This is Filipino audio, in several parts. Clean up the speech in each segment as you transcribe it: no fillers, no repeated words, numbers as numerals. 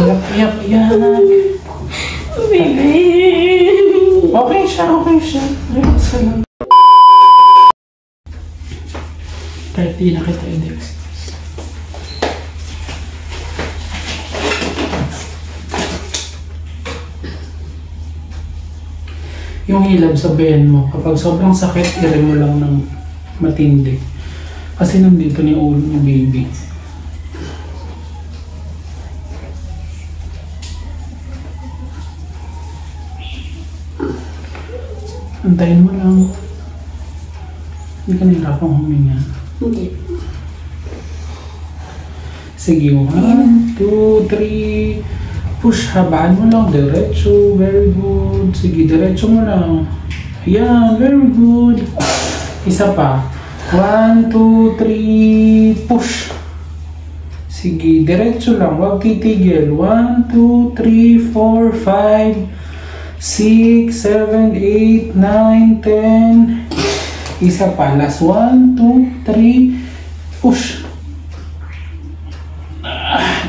Iyak, iyak. Baby! Okay siya, okay siya. Relax ka lang. Kahit di na kita i-next. Yung hilab, sabihin mo, kapag sobrang sakit, gawin mo lang ng matindi. Kasi nandito ni ulo ni baby. Antayin mo lang. Hindi ka nahirapang huminga. Hindi. Sige, 1, 2, 3. Push, habaan mo lang. Diretso. Very good. Sige, diretso mo lang. Ayan, very good. Isa pa. 1, 2, 3. Push. Sige, diretso lang. Huwag titigil. 1, 2, 3, 4, 5, 6, 7, 8, 9, 10. Isa pa. Last 1, 2, 3. Push.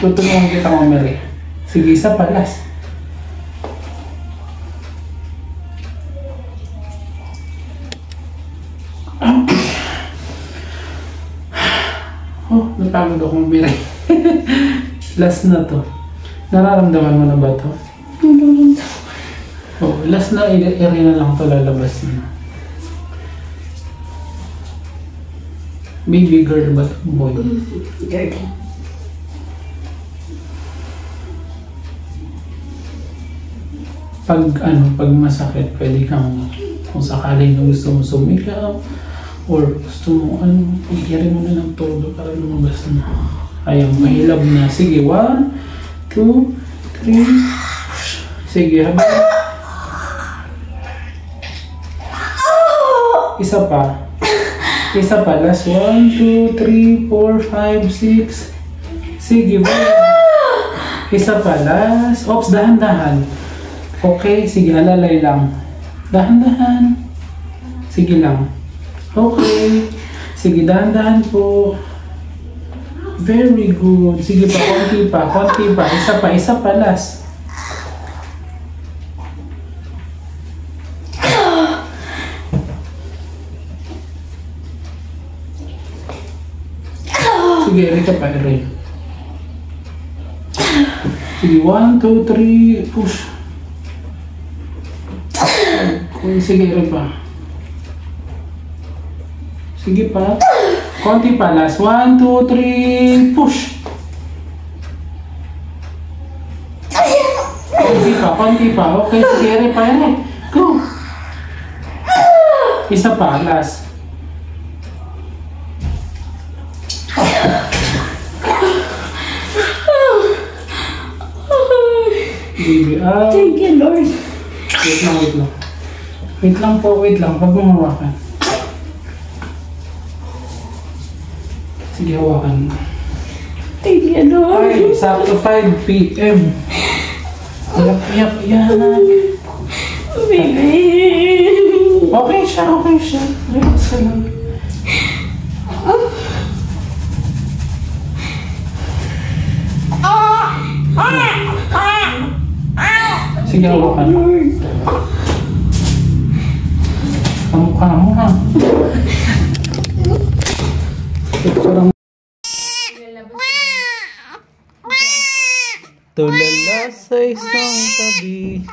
Tutulungan kita mamili. Sige, isa pa. Last. Oh, napagod ako mamili. Last na to. Nararamdaman mo na ba to? Oh, last na area na lang ito lalabas na. Baby girl ba ito? Boy? Girl. Pag masakit, pwede kang kung sakaling gusto mo sumikap or gusto mo igirin mo na ng todo para lumabas na. Ayan, mahilab na. Sige, 1, 2, 3. Sige, habang isa pa. Isa pa. Last 1, 2, 3, 4, 5, 6. Sige, ba? Isa pa. Last. Oops, dahan-dahan. Okay, sige, alalay lang. Dahan-dahan. Sige lang. Okay. Sige, dahan-dahan po. Very good. Sige pa, konti pa, konti pa. Isa pa, last. Sige, eri ka pa, eri. Sige, 1, 2, 3, push. Sige, eri pa. Sige pa. Konti pa, last. 1, 2, 3, push. Konti pa. Okay, sige, eri pa, eri. Go. Isa pa, last. Baby, Thank you, Lord. Wait lang. Wait lang po, wait lang. Huwag mong hawakan. Sige, hawakan. Thank you, Lord. Ay, sakto 5 p.m. Iyak. Baby. Okay siya. Relax ka lang. Sige, hawakan. Kamukha mo, ha? Tulala sa isang tabi.